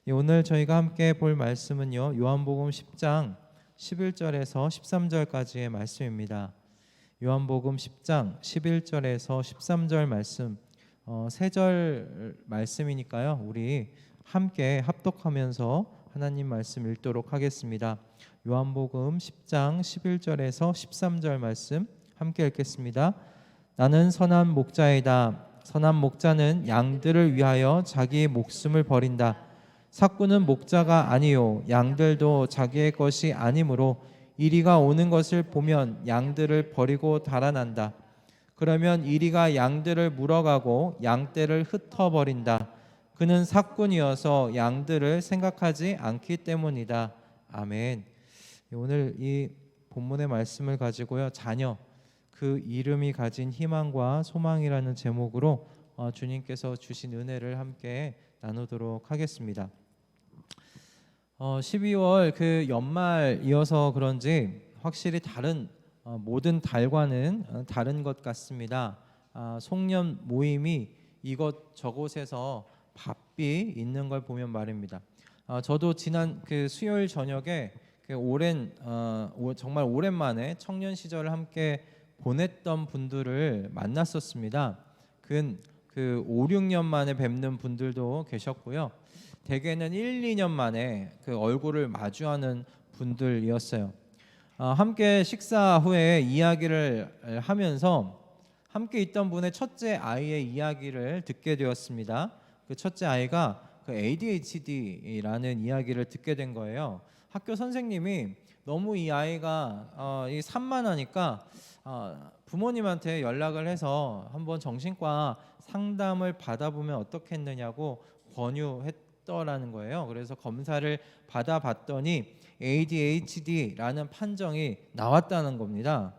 오늘 저희가 함께 볼 말씀은요, 요한복음 10장 11절에서 13절까지의 말씀입니다. 요한복음 10장 11절에서 13절 말씀, 세 절 말씀이니까요, 우리 함께 합독하면서 하나님 말씀 읽도록 하겠습니다. 요한복음 10장 11절에서 13절 말씀 함께 읽겠습니다. 나는 선한 목자이다. 선한 목자는 양들을 위하여 자기의 목숨을 버린다. 삭구는 목자가 아니요 양들도 자기의 것이 아니므로 이리가 오는 것을 보면 양들을 버리고 달아난다. 그러면 이리가 양들을 물어가고 양떼를 흩어버린다. 그는 삭군이어서 양들을 생각하지 않기 때문이다. 아멘. 오늘 이 본문의 말씀을 가지고요, 자녀, 그 이름이 가진 희망과 소망이라는 제목으로 주님께서 주신 은혜를 함께 나누도록 하겠습니다. 12월 그 연말이어서 그런지 확실히 다른 모든 달과는 다른 것 같습니다. 송년 모임이 이곳 저곳에서 바삐 있는 걸 보면 말입니다. 저도 지난 그 수요일 저녁에 정말 오랜만에 청년 시절을 함께 보냈던 분들을 만났었습니다. 그 5, 6년 만에 뵙는 분들도 계셨고요. 대개는 1, 2년 만에 그 얼굴을 마주하는 분들이었어요. 함께 식사 후에 이야기를 하면서 함께 있던 분의 첫째 아이의 이야기를 듣게 되었습니다. 그 첫째 아이가 그 ADHD라는 이야기를 듣게 된 거예요. 학교 선생님이 너무 이 아이가 산만하니까 부모님한테 연락을 해서 한번 정신과 상담을 받아보면 어떻겠느냐고 권유했더라는 거예요. 그래서 검사를 받아봤더니 ADHD라는 판정이 나왔다는 겁니다.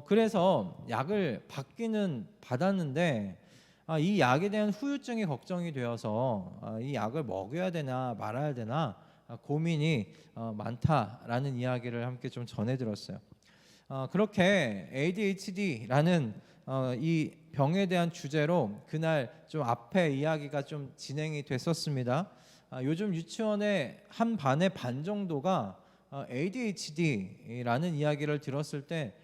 그래서 약을 받기는 받았는데 이 약에 대한 후유증이 걱정이 되어서 이 약을 먹여야 되나 말아야 되나 고민이 많다라는 이야기를 함께 좀 전해 들었어요. 그렇게 ADHD라는 이 병에 대한 주제로 그날 좀 앞에 이야기가 좀 진행이 됐었습니다. 요즘 유치원의 한 반의 반 정도가 ADHD라는 이야기를 들었을 때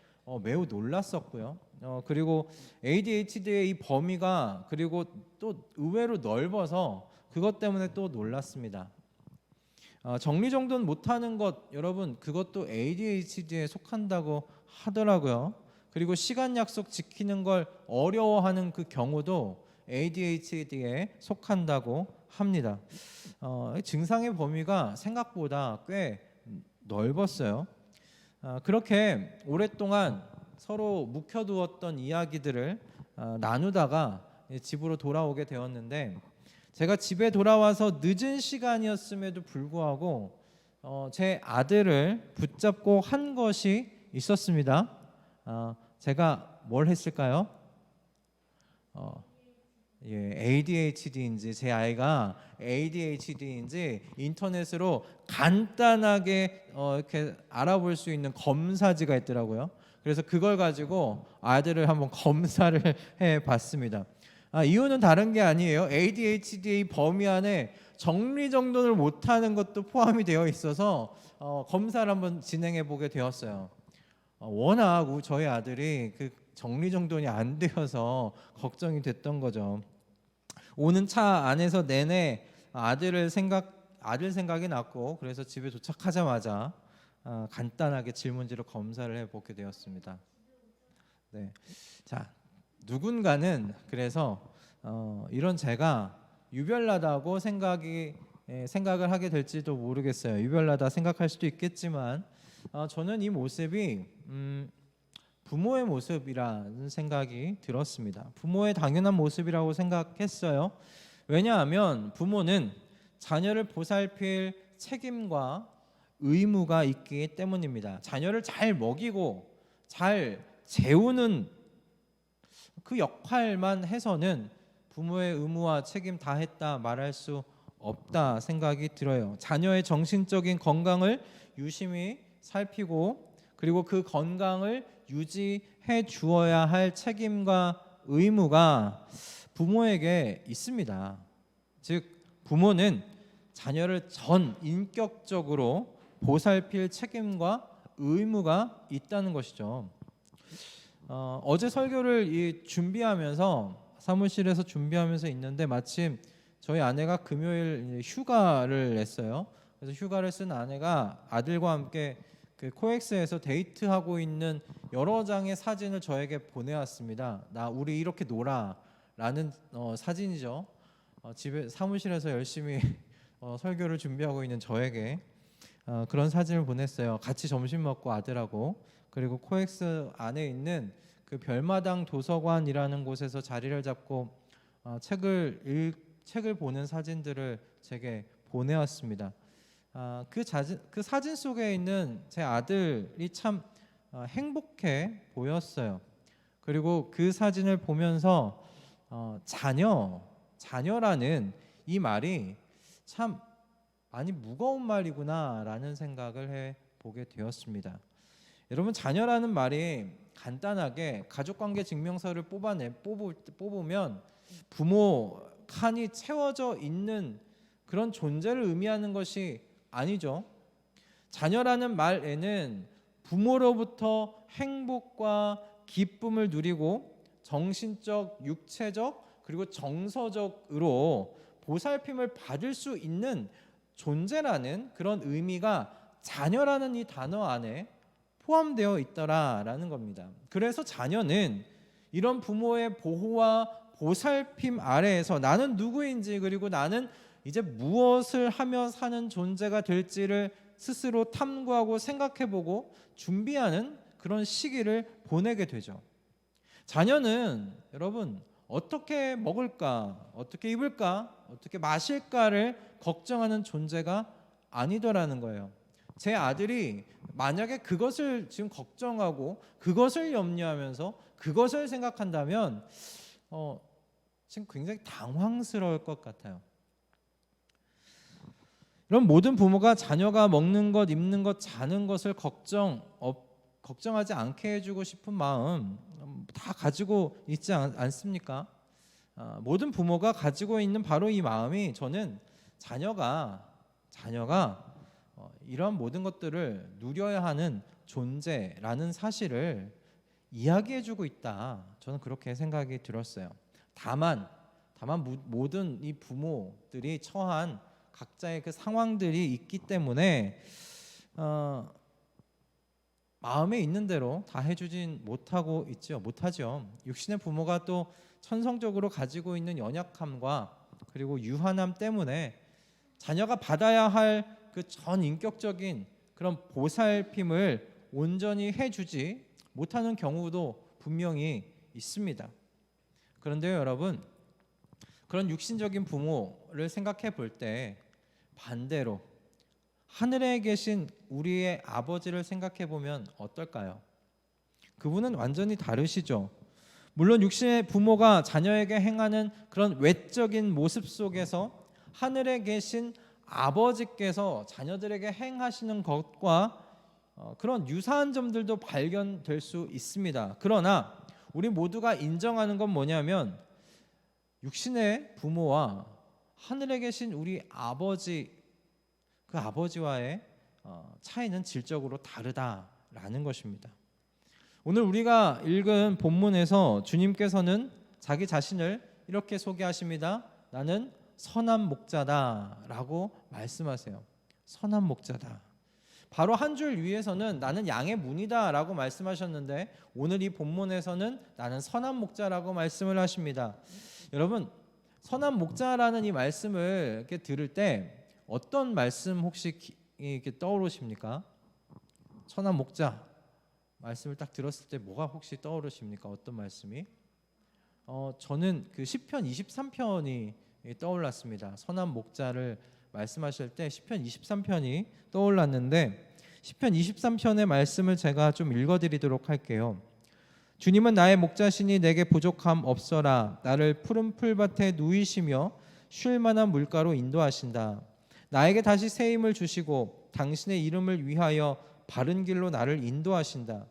매우 놀랐었고요. 그리고 ADHD의 이 범위가 그리고 또 의외로 넓어서 그것 때문에 또 놀랐습니다. 정리정돈 못하는 것, 여러분, 그것도 ADHD에 속한다고 하더라고요. 그리고 시간 약속 지키는 걸 어려워하는 그 경우도 ADHD에 속한다고 합니다. 증상의 범위가 생각보다 꽤 넓었어요. 그렇게 오랫동안 서로 묵혀두었던 이야기들을 나누다가 집으로 돌아오게 되었는데, 제가 집에 돌아와서 늦은 시간이었음에도 불구하고 제 아들을 붙잡고 한 것이 있었습니다. 제가 뭘 했을까요? ADHD인지 제 아이가 ADHD인지 인터넷으로 간단하게 이렇게 알아볼 수 있는 검사지가 있더라고요. 그래서 그걸 가지고 아들을 한번 검사를 해봤습니다. 이유는 다른 게 아니에요. ADHD 범위 안에 정리정돈을 못하는 것도 포함이 되어 있어서 검사를 한번 진행해 보게 되었어요. 워낙 저희 아들이 그 정리정돈이 안 되어서 걱정이 됐던 거죠. 오는 차 안에서 내내 아들 생각이 났고, 그래서 집에 도착하자마자 간단하게 질문지로 검사를 해보게 되었습니다. 네, 자, 누군가는 그래서 이런 제가 유별나다고 생각을 하게 될지도 모르겠어요. 유별나다 생각할 수도 있겠지만 저는 이 모습이 부모의 모습이라는 생각이 들었습니다. 부모의 당연한 모습이라고 생각했어요. 왜냐하면 부모는 자녀를 보살필 책임과 의무가 있기 때문입니다. 자녀를 잘 먹이고 잘 재우는 그 역할만 해서는 부모의 의무와 책임 다 했다 말할 수 없다 생각이 들어요. 자녀의 정신적인 건강을 유심히 살피고, 그리고 그 건강을 유지해 주어야 할 책임과 의무가 부모에게 있습니다. 즉 부모는 자녀를 전 인격적으로 보살필 책임과 의무가 있다는 것이죠. 어제 설교를 준비하면서 사무실에서 준비하면서 있는데 마침 저희 아내가 금요일 휴가를 냈어요. 그래서 휴가를 쓴 아내가 아들과 함께 그 코엑스에서 데이트하고 있는 여러 장의 사진을 저에게 보내왔습니다. 우리 이렇게 놀아라는 사진이죠. 집에 사무실에서 열심히 설교를 준비하고 있는 저에게 그런 사진을 보냈어요. 같이 점심 먹고 아들하고, 그리고 코엑스 안에 있는 그 별마당 도서관이라는 곳에서 자리를 잡고 책을 보는 사진들을 제게 보내왔습니다. 그 사진 속에 있는 제 아들이 참 행복해 보였어요. 그리고 그 사진을 보면서 자녀라는 이 말이 참 많이 무거운 말이구나라는 생각을 해보게 되었습니다. 여러분, 자녀라는 말이 간단하게 가족관계 증명서를 뽑으면 부모 칸이 채워져 있는 그런 존재를 의미하는 것이 아니죠. 자녀라는 말에는 부모로부터 행복과 기쁨을 누리고 정신적, 육체적, 그리고 정서적으로 보살핌을 받을 수 있는 존재라는 그런 의미가 자녀라는 이 단어 안에 포함되어 있더라라는 겁니다. 그래서 자녀는 이런 부모의 보호와 보살핌 아래에서 나는 누구인지, 그리고 나는 이제 무엇을 하며 사는 존재가 될지를 스스로 탐구하고 생각해보고 준비하는 그런 시기를 보내게 되죠. 자녀는 여러분 어떻게 먹을까, 어떻게 입을까, 어떻게 마실까를 걱정하는 존재가 아니더라는 거예요. 제 아들이 만약에 그것을 지금 걱정하고 그것을 염려하면서 그것을 생각한다면 지금 굉장히 당황스러울 것 같아요. 그럼 모든 부모가 자녀가 먹는 것, 입는 것, 자는 것을 걱정하지 않게 해주고 싶은 마음 다 가지고 있지 않습니까? 모든 부모가 가지고 있는 바로 이 마음이, 저는 자녀가 이런 모든 것들을 누려야 하는 존재라는 사실을 이야기해주고 있다. 저는 그렇게 생각이 들었어요. 다만 모든 이 부모들이 처한 각자의 그 상황들이 있기 때문에 마음에 있는 대로 다 해주진 못하죠. 육신의 부모가 또 천성적으로 가지고 있는 연약함과 그리고 유한함 때문에 자녀가 받아야 할 그 전인격적인 그런 보살핌을 온전히 해주지 못하는 경우도 분명히 있습니다. 그런데요, 여러분, 그런 육신적인 부모를 생각해 볼 때 반대로 하늘에 계신 우리의 아버지를 생각해 보면 어떨까요? 그분은 완전히 다르시죠. 물론 육신의 부모가 자녀에게 행하는 그런 외적인 모습 속에서 하늘에 계신 아버지께서 자녀들에게 행하시는 것과 그런 유사한 점들도 발견될 수 있습니다. 그러나 우리 모두가 인정하는 건 뭐냐면 육신의 부모와 하늘에 계신 우리 아버지, 그 아버지와의 차이는 질적으로 다르다라는 것입니다. 오늘 우리가 읽은 본문에서 주님께서는 자기 자신을 이렇게 소개하십니다. 나는 선한 목자다라고 말씀하세요. 선한 목자다. 바로 한 줄 위에서는 나는 양의 문이다라고 말씀하셨는데 오늘 이 본문에서는 나는 선한 목자라고 말씀을 하십니다. 여러분, 선한 목자라는 이 말씀을 이렇게 들을 때 어떤 말씀 혹시 이렇게 떠오르십니까? 선한 목자 말씀을 딱 들었을 때 뭐가 혹시 떠오르십니까? 어떤 말씀이? 저는 그 시편 23편이 떠올랐습니다. 선한 목자를 말씀하실 때 시편 23편이 떠올랐는데 시편 23편의 말씀을 제가 좀 읽어드리도록 할게요. 주님은 나의 목자시니 내게 부족함 없어라. 나를 푸른 풀밭에 누이시며 쉴 만한 물가로 인도하신다. 나에게 다시 새 힘을 주시고 당신의 이름을 위하여 바른 길로 나를 인도하신다.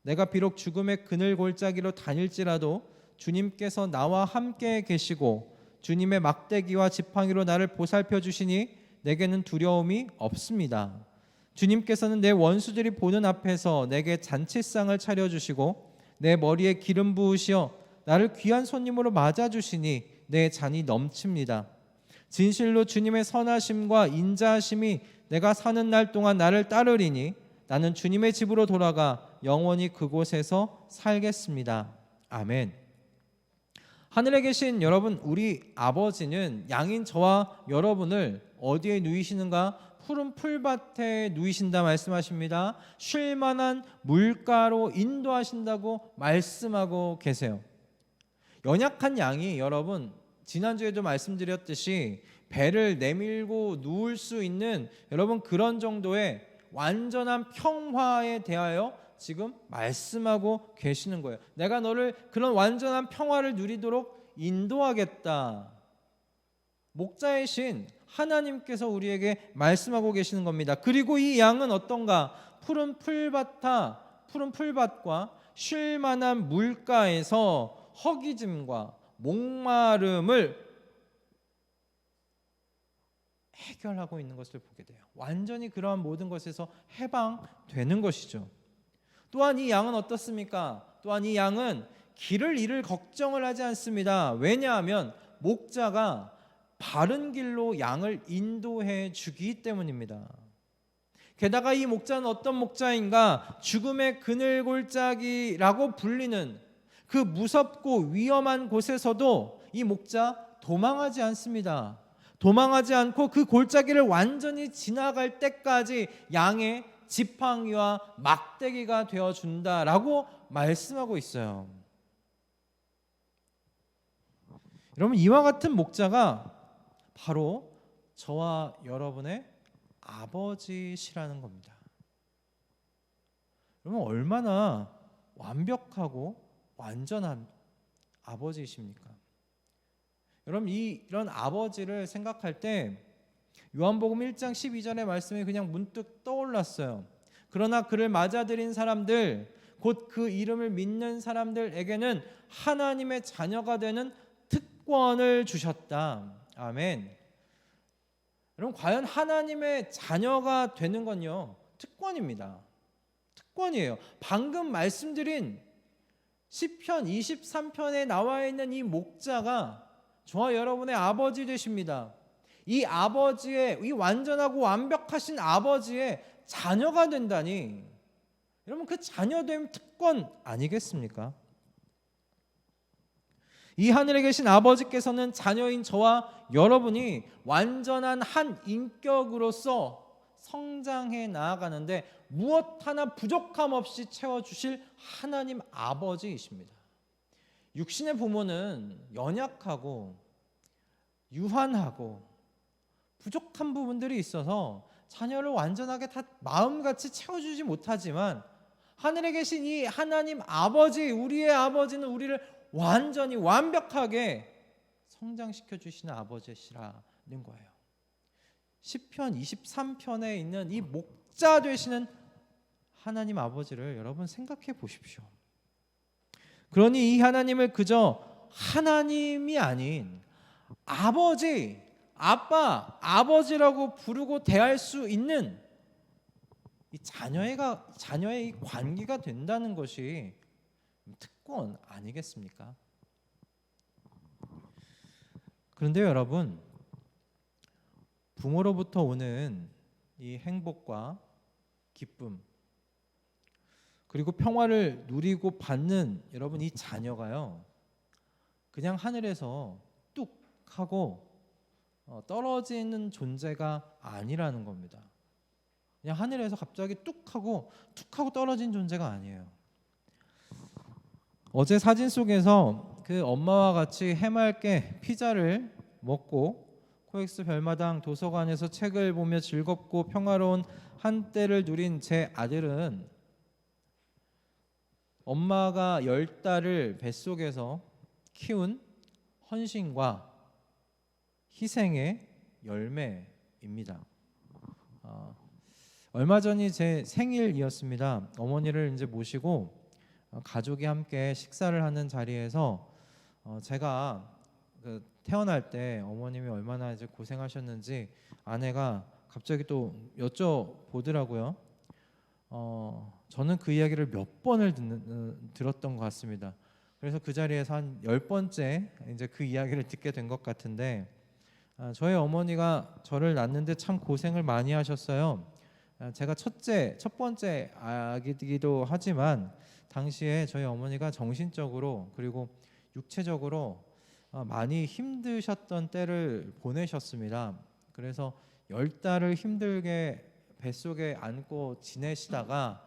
내가 비록 죽음의 그늘 골짜기로 다닐지라도 주님께서 나와 함께 계시고 주님의 막대기와 지팡이로 나를 보살펴 주시니 내게는 두려움이 없습니다. 주님께서는 내 원수들이 보는 앞에서 내게 잔치상을 차려주시고 내 머리에 기름 부으시어 나를 귀한 손님으로 맞아주시니 내 잔이 넘칩니다. 진실로 주님의 선하심과 인자하심이 내가 사는 날 동안 나를 따르리니 나는 주님의 집으로 돌아가 영원히 그곳에서 살겠습니다. 아멘. 하늘에 계신 여러분, 우리 아버지는 양인 저와 여러분을 어디에 누이시는가? 푸른 풀밭에 누이신다 말씀하십니다. 쉴 만한 물가로 인도하신다고 말씀하고 계세요. 연약한 양이 여러분, 지난주에도 말씀드렸듯이 배를 내밀고 누울 수 있는 여러분 그런 정도의 완전한 평화에 대하여 지금 말씀하고 계시는 거예요. 내가 너를 그런 완전한 평화를 누리도록 인도하겠다. 목자이신 하나님께서 우리에게 말씀하고 계시는 겁니다. 그리고 이 양은 어떤가? 푸른 풀밭과 쉴 만한 물가에서 허기짐과 목마름을 해결하고 있는 것을 보게 돼요. 완전히 그러한 모든 것에서 해방되는 것이죠. 또한 이 양은 어떻습니까? 또한 이 양은 길을 잃을 걱정을 하지 않습니다. 왜냐하면 목자가 바른 길로 양을 인도해 주기 때문입니다. 게다가 이 목자는 어떤 목자인가? 죽음의 그늘골짜기라고 불리는 그 무섭고 위험한 곳에서도 이 목자 도망하지 않습니다. 도망하지 않고 그 골짜기를 완전히 지나갈 때까지 양의 지팡이와 막대기가 되어준다라고 말씀하고 있어요. 여러분, 이와 같은 목자가 바로 저와 여러분의 아버지시라는 겁니다. 여러분, 얼마나 완벽하고 완전한 아버지이십니까? 여러분, 이런 아버지를 생각할 때 요한복음 1장 12절의 말씀이 그냥 문득 떠올랐어요. 그러나 그를 맞아들인 사람들, 곧 그 이름을 믿는 사람들에게는 하나님의 자녀가 되는 특권을 주셨다. 아멘. 여러분, 과연 하나님의 자녀가 되는 건요, 특권입니다. 특권이에요. 방금 말씀드린 시편 23편에 나와 있는 이 목자가 저와 여러분의 아버지 되십니다. 이 아버지의, 이 완전하고 완벽하신 아버지의 자녀가 된다니, 여러분, 그 자녀됨 특권 아니겠습니까? 이 하늘에 계신 아버지께서는 자녀인 저와 여러분이 완전한 한 인격으로서 성장해 나아가는데 무엇 하나 부족함 없이 채워주실 하나님 아버지이십니다. 육신의 부모는 연약하고 유한하고 부족한 부분들이 있어서 자녀를 완전하게 다 마음같이 채워주지 못하지만 하늘에 계신 이 하나님 아버지, 우리의 아버지는 우리를 완전히 완벽하게 성장시켜 주시는 아버지시라는 거예요. 시편 23편에 있는 이 목자 되시는 하나님 아버지를 여러분 생각해 보십시오. 그러니 이 하나님을 그저 하나님이 아닌 아버지, 아빠, 아버지라고 부르고 대할 수 있는 이 자녀의 이 관계가 된다는 것이 특권 아니겠습니까? 그런데 여러분, 부모로부터 오는 이 행복과 기쁨, 그리고 평화를 누리고 받는 여러분 이 자녀가요, 그냥 하늘에서 뚝 하고 떨어지는 존재가 아니라는 겁니다. 그냥 하늘에서 갑자기 뚝 하고 떨어진 존재가 아니에요. 어제 사진 속에서 그 엄마와 같이 해맑게 피자를 먹고 코엑스 별마당 도서관에서 책을 보며 즐겁고 평화로운 한때를 누린 제 아들은 엄마가 10달을 뱃속에서 키운 헌신과 희생의 열매입니다. 얼마 전이 제 생일이었습니다. 어머니를 이제 모시고 가족이 함께 식사를 하는 자리에서 제가 태어날 때 어머님이 얼마나 이제 고생하셨는지 아내가 갑자기 또 여쭤보더라고요. 저는 그 이야기를 몇 번을 들었던 것 같습니다. 그래서 그 자리에서 한 10번째 이제 그 이야기를 듣게 된 것 같은데, 저희 어머니가 저를 낳는데 참 고생을 많이 하셨어요. 제가 첫 번째 아기이기도 하지만 당시에 저희 어머니가 정신적으로 그리고 육체적으로 많이 힘드셨던 때를 보내셨습니다. 그래서 10달을 힘들게 뱃속에 안고 지내시다가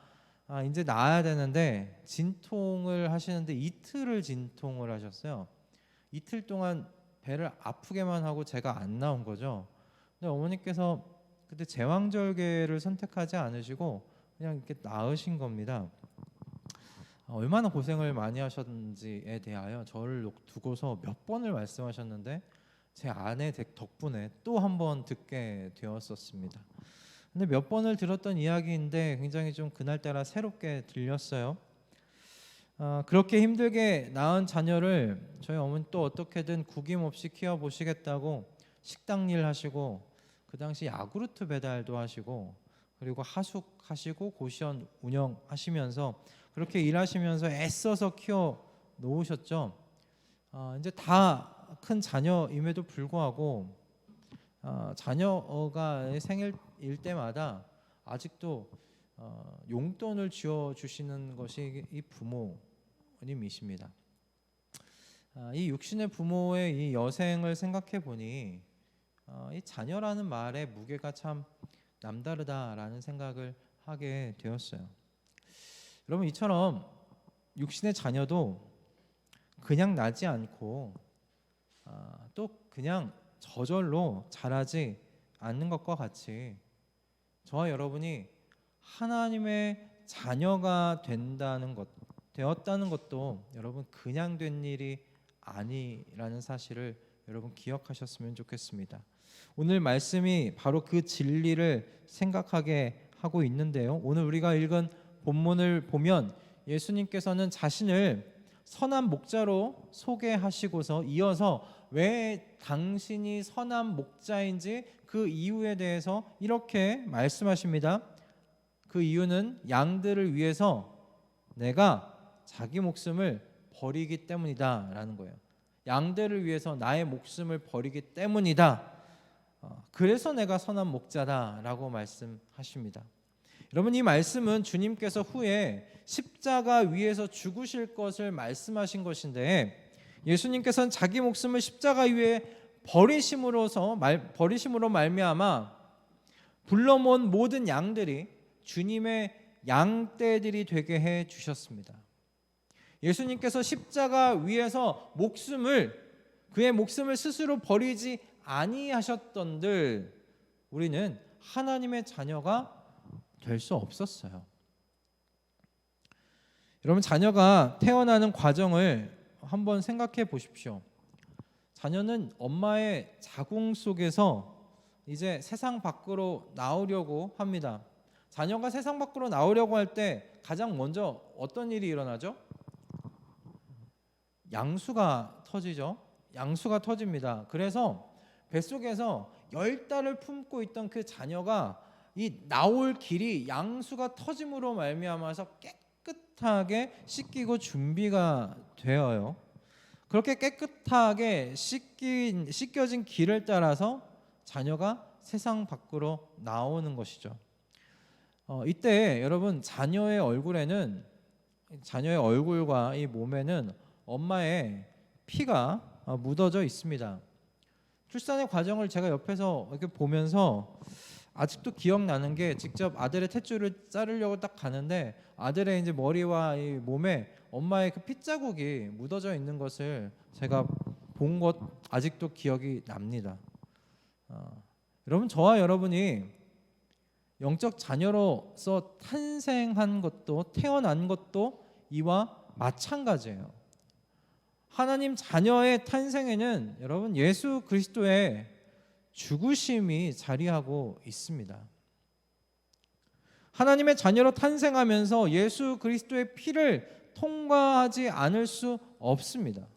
이제 나아야 되는데 진통을 하시는데 이틀을 진통을 하셨어요. 이틀 동안 배를 아프게만 하고 제가 안 나온 거죠. 근데 어머니께서 그때 제왕절개를 선택하지 않으시고 그냥 이렇게 나으신 겁니다. 얼마나 고생을 많이 하셨는지에 대하여 저를 두고서 몇 번을 말씀하셨는데 제 아내 덕분에 또 한 번 듣게 되었었습니다. 근데 몇 번을 들었던 이야기인데 굉장히 좀 그날따라 새롭게 들렸어요. 그렇게 힘들게 낳은 자녀를 저희 어머니 또 어떻게든 구김없이 키워보시겠다고 식당 일 하시고 그 당시 야구르트 배달도 하시고 그리고 하숙하시고 고시원 운영하시면서 그렇게 일하시면서 애써서 키워 놓으셨죠. 이제 다 큰 자녀임에도 불구하고 자녀가 생일일 때마다 아직도 용돈을 쥐어 주시는 것이 이 부모님이십니다. 이 육신의 부모의 이 여생을 생각해 보니 이 자녀라는 말의 무게가 참 남다르다라는 생각을 하게 되었어요. 여러분, 이처럼 육신의 자녀도 그냥 나지 않고 또 그냥 저절로 자라지 않는 것과 같이 저와 여러분이 하나님의 자녀가 되었다는 것도 여러분 그냥 된 일이 아니라는 사실을 여러분 기억하셨으면 좋겠습니다. 오늘 말씀이 바로 그 진리를 생각하게 하고 있는데요. 오늘 우리가 읽은 본문을 보면 예수님께서는 자신을 선한 목자로 소개하시고서 이어서 왜 당신이 선한 목자인지 그 이유에 대해서 이렇게 말씀하십니다. 그 이유는 양들을 위해서 내가 자기 목숨을 버리기 때문이다 라는 거예요. 양들을 위해서 나의 목숨을 버리기 때문이다. 그래서 내가 선한 목자다 라고 말씀하십니다. 여러분, 이 말씀은 주님께서 후에 십자가 위에서 죽으실 것을 말씀하신 것인데 예수님께서는 자기 목숨을 십자가 위에 버리심으로 말미암아 불러 모은 모든 양들이 주님의 양떼들이 되게 해 주셨습니다. 예수님께서 십자가 위에서 그의 목숨을 스스로 버리지 아니하셨던들 우리는 하나님의 자녀가 될 수 없었어요. 여러분, 자녀가 태어나는 과정을 한번 생각해 보십시오. 자녀는 엄마의 자궁 속에서 이제 세상 밖으로 나오려고 합니다. 자녀가 세상 밖으로 나오려고 할 때 가장 먼저 어떤 일이 일어나죠? 양수가 터지죠. 양수가 터집니다. 그래서 뱃속에서 10달을 품고 있던 그 자녀가 이 나올 길이 양수가 터짐으로 말미암아서 깨끗하게 씻기고 준비가 되어요. 그렇게 깨끗하게 씻겨진 길을 따라서 자녀가 세상 밖으로 나오는 것이죠. 이때 여러분 자녀의 얼굴과 이 몸에는 엄마의 피가 묻어져 있습니다. 출산의 과정을 제가 옆에서 이렇게 보면서 아직도 기억나는 게 직접 아들의 탯줄을 자르려고 딱 가는데 아들의 이제 머리와 이 몸에 엄마의 그 핏자국이 묻어져 있는 것을 제가 본 것 아직도 기억이 납니다. 여러분, 저와 여러분이 영적 자녀로서 태어난 것도 이와 마찬가지예요. 하나님 자녀의 탄생에는 여러분 예수 그리스도의 죽으심이 자리하고 있습니다. 하나님의 자녀로 탄생하면서 예수 그리스도의 피를 통과하지 않을 수 없습니다.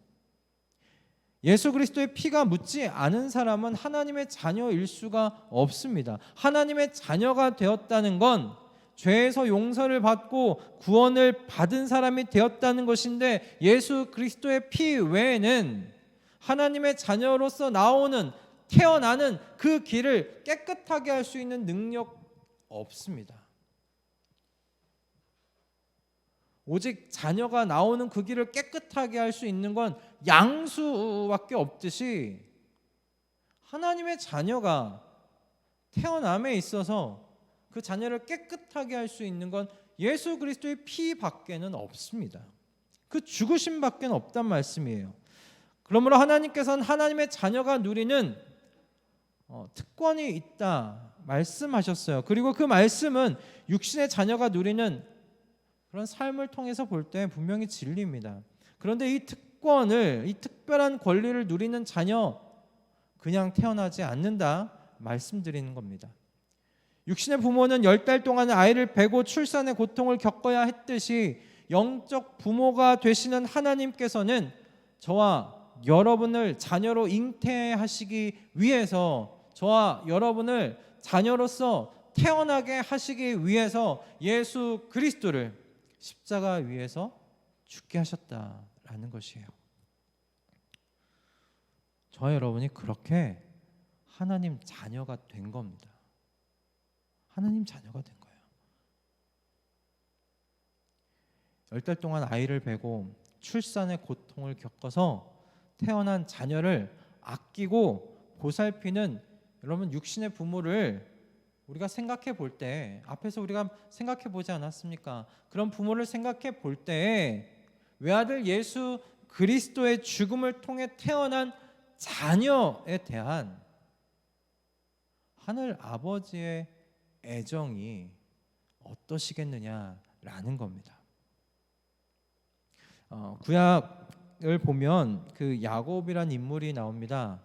예수 그리스도의 피가 묻지 않은 사람은 하나님의 자녀일 수가 없습니다. 하나님의 자녀가 되었다는 건 죄에서 용서를 받고 구원을 받은 사람이 되었다는 것인데, 예수 그리스도의 피 외에는 하나님의 자녀로서 태어나는 그 길을 깨끗하게 할 수 있는 능력 없습니다. 오직 자녀가 나오는 그 길을 깨끗하게 할 수 있는 건 양수밖에 없듯이, 하나님의 자녀가 태어남에 있어서 그 자녀를 깨끗하게 할 수 있는 건 예수 그리스도의 피 밖에는 없습니다. 그 죽으심 밖에는 없단 말씀이에요. 그러므로 하나님께서는 하나님의 자녀가 누리는 특권이 있다 말씀하셨어요. 그리고 그 말씀은 육신의 자녀가 누리는 그런 삶을 통해서 볼 때 분명히 진리입니다. 그런데 이 특별한 권리를 누리는 자녀, 그냥 태어나지 않는다 말씀드리는 겁니다. 육신의 부모는 10달 동안 아이를 베고 출산의 고통을 겪어야 했듯이, 영적 부모가 되시는 하나님께서는 저와 여러분을 자녀로 잉태하시기 위해서, 저와 여러분을 자녀로서 태어나게 하시기 위해서 예수 그리스도를 십자가 위에서 죽게 하셨다라는 것이에요. 저와 여러분이 그렇게 하나님 자녀가 된 겁니다. 하나님 자녀가 된 거예요. 10달 동안 아이를 베고 출산의 고통을 겪어서 태어난 자녀를 아끼고 보살피는, 여러분, 육신의 부모를 우리가 생각해 볼 때, 앞에서 우리가 생각해 보지 않았습니까? 그런 부모를 생각해 볼 때 외아들 예수 그리스도의 죽음을 통해 태어난 자녀에 대한 하늘 아버지의 애정이 어떠시겠느냐라는 겁니다. 구약을 보면 그 야곱이라는 인물이 나옵니다.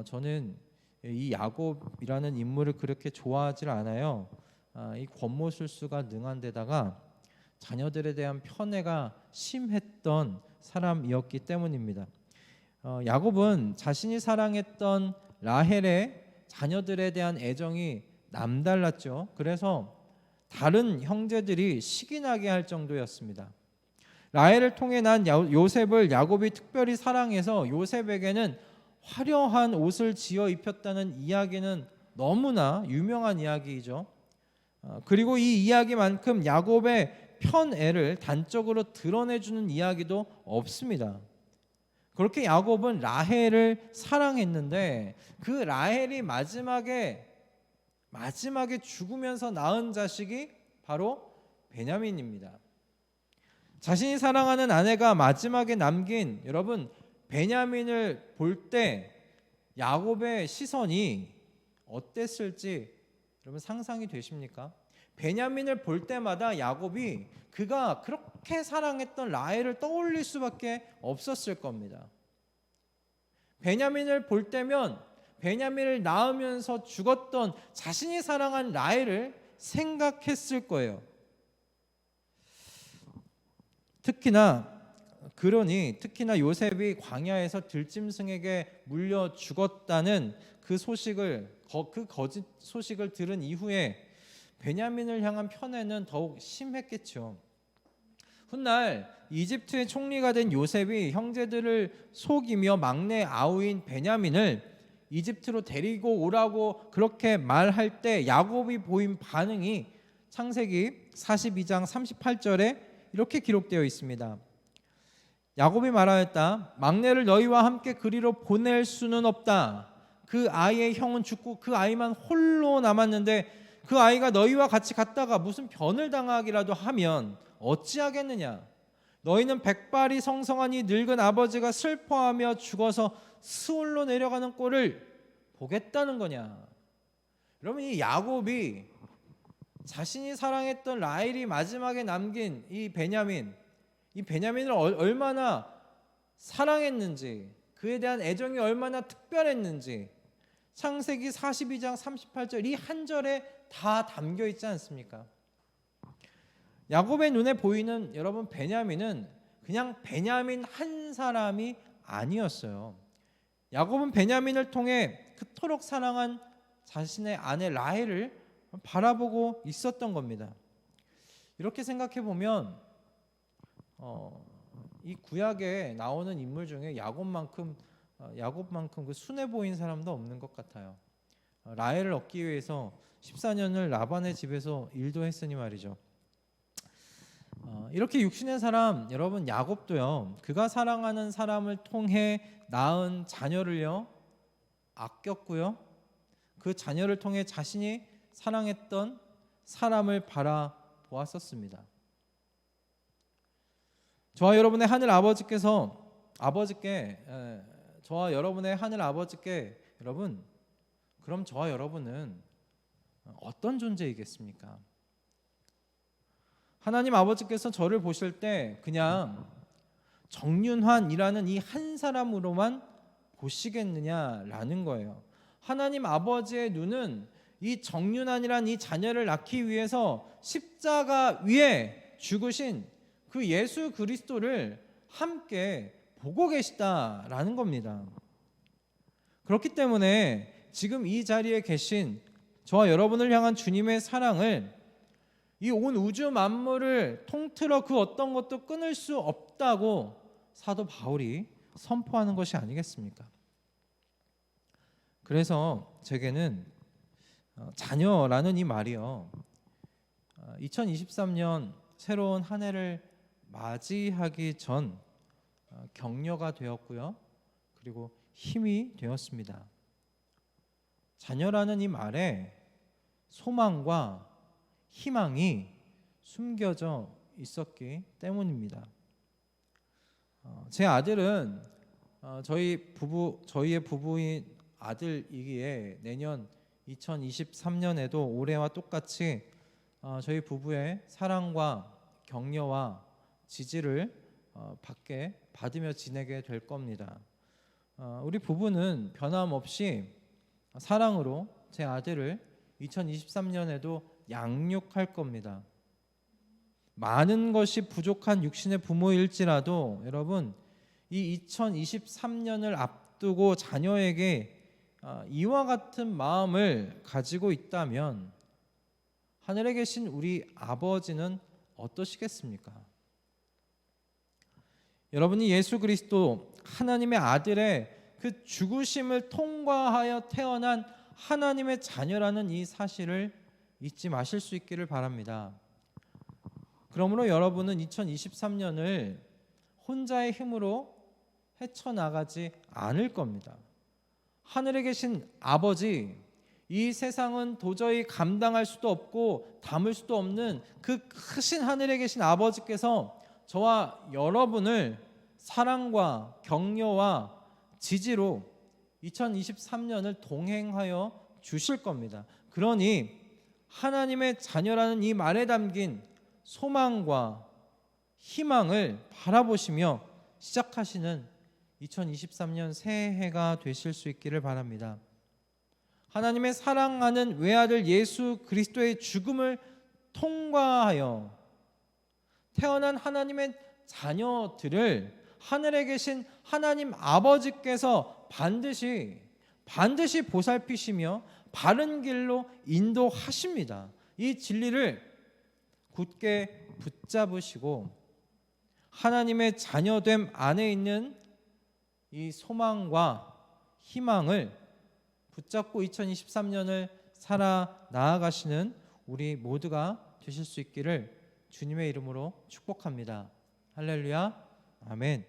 저는 이 야곱이라는 인물을 그렇게 좋아하지 않아요. 이 권모술수가 능한 데다가 자녀들에 대한 편애가 심했던 사람이었기 때문입니다. 야곱은 자신이 사랑했던 라헬의 자녀들에 대한 애정이 남달랐죠. 그래서 다른 형제들이 시기 나게 할 정도였습니다. 라헬을 통해 난 요셉을 야곱이 특별히 사랑해서 요셉에게는 화려한 옷을 지어 입혔다는 이야기는 너무나 유명한 이야기이죠. 그리고 이 이야기만큼 야곱의 편애를 단적으로 드러내주는 이야기도 없습니다. 그렇게 야곱은 라헬을 사랑했는데, 그 라헬이 마지막에 죽으면서 낳은 자식이 바로 베냐민입니다. 자신이 사랑하는 아내가 마지막에 남긴, 여러분, 베냐민을 볼 때 야곱의 시선이 어땠을지 여러분 상상이 되십니까? 베냐민을 볼 때마다 야곱이 그가 그렇게 사랑했던 라헬을 떠올릴 수밖에 없었을 겁니다. 베냐민을 볼 때면 베냐민을 낳으면서 죽었던 자신이 사랑한 라헬을 생각했을 거예요. 특히나 요셉이 광야에서 들짐승에게 물려 죽었다는 그 거짓 소식을 들은 이후에 베냐민을 향한 편애는 더욱 심했겠죠. 훗날 이집트의 총리가 된 요셉이 형제들을 속이며 막내 아우인 베냐민을 이집트로 데리고 오라고 그렇게 말할 때 야곱이 보인 반응이 창세기 42장 38절에 이렇게 기록되어 있습니다. 야곱이 말하였다. 막내를 너희와 함께 그리로 보낼 수는 없다. 그 아이의 형은 죽고 그 아이만 홀로 남았는데 그 아이가 너희와 같이 갔다가 무슨 변을 당하기라도 하면 어찌하겠느냐. 너희는 백발이 성성한 이 늙은 아버지가 슬퍼하며 죽어서 스올로 내려가는 꼴을 보겠다는 거냐. 여러분, 이 야곱이 자신이 사랑했던 라헬이 마지막에 남긴 이 베냐민을 얼마나 사랑했는지, 그에 대한 애정이 얼마나 특별했는지 창세기 42장 38절 이 한 절에 다 담겨 있지 않습니까? 야곱의 눈에 보이는, 여러분, 베냐민은 그냥 베냐민 한 사람이 아니었어요. 야곱은 베냐민을 통해 그토록 사랑한 자신의 아내 라헬을 바라보고 있었던 겁니다. 이렇게 생각해 보면 이 구약에 나오는 인물 중에 야곱만큼 그 순해 보인 사람도 없는 것 같아요. 라헬을 얻기 위해서 14년을 라반의 집에서 일도 했으니 말이죠. 이렇게 육신의 사람 여러분 야곱도요. 그가 사랑하는 사람을 통해 낳은 자녀를요 아꼈고요. 그 자녀를 통해 자신이 사랑했던 사람을 바라보았었습니다. 저와 여러분의 하늘 아버지께 여러분, 그럼 저와 여러분은 어떤 존재이겠습니까? 하나님 아버지께서 저를 보실 때 그냥 정윤환이라는 이 한 사람으로만 보시겠느냐라는 거예요. 하나님 아버지의 눈은 이 정윤환이란 이 자녀를 낳기 위해서 십자가 위에 죽으신 그 예수 그리스도를 함께 보고 계시다라는 겁니다. 그렇기 때문에 지금 이 자리에 계신 저와 여러분을 향한 주님의 사랑을 이 온 우주 만물을 통틀어 그 어떤 것도 끊을 수 없다고 사도 바울이 선포하는 것이 아니겠습니까? 그래서 제게는 자녀라는 이 말이요 2023년 새로운 한 해를 맞이하기 전 격려가 되었고요. 그리고 힘이 되었습니다. 자녀라는 이 말에 소망과 희망이 숨겨져 있었기 때문입니다. 제 아들은 저희의 부부인 아들이기에 내년 2023년에도 올해와 똑같이 저희 부부의 사랑과 격려와 지지를 받으며 지내게 될 겁니다. 우리 부부는 변함없이 사랑으로 제 아들을 2023년에도 양육할 겁니다. 많은 것이 부족한 육신의 부모일지라도 여러분 이 2023년을 앞두고 자녀에게 이와 같은 마음을 가지고 있다면 하늘에 계신 우리 아버지는 어떠시겠습니까? 여러분이 예수 그리스도 하나님의 아들의 그 죽으심을 통과하여 태어난 하나님의 자녀라는 이 사실을 잊지 마실 수 있기를 바랍니다. 그러므로 여러분은 2023년을 혼자의 힘으로 헤쳐나가지 않을 겁니다. 하늘에 계신 아버지, 이 세상은 도저히 감당할 수도 없고 담을 수도 없는 그 크신 하늘에 계신 아버지께서 저와 여러분을 사랑과 격려와 지지로 2023년을 동행하여 주실 겁니다. 그러니 하나님의 자녀라는 이 말에 담긴 소망과 희망을 바라보시며 시작하시는 2023년 새해가 되실 수 있기를 바랍니다. 하나님의 사랑하는 외아들 예수 그리스도의 죽음을 통과하여 태어난 하나님의 자녀들을 하늘에 계신 하나님 아버지께서 반드시 보살피시며 바른 길로 인도하십니다. 이 진리를 굳게 붙잡으시고 하나님의 자녀됨 안에 있는 이 소망과 희망을 붙잡고 2023년을 살아 나아가시는 우리 모두가 되실 수 있기를 주님의 이름으로 축복합니다. 할렐루야, 아멘.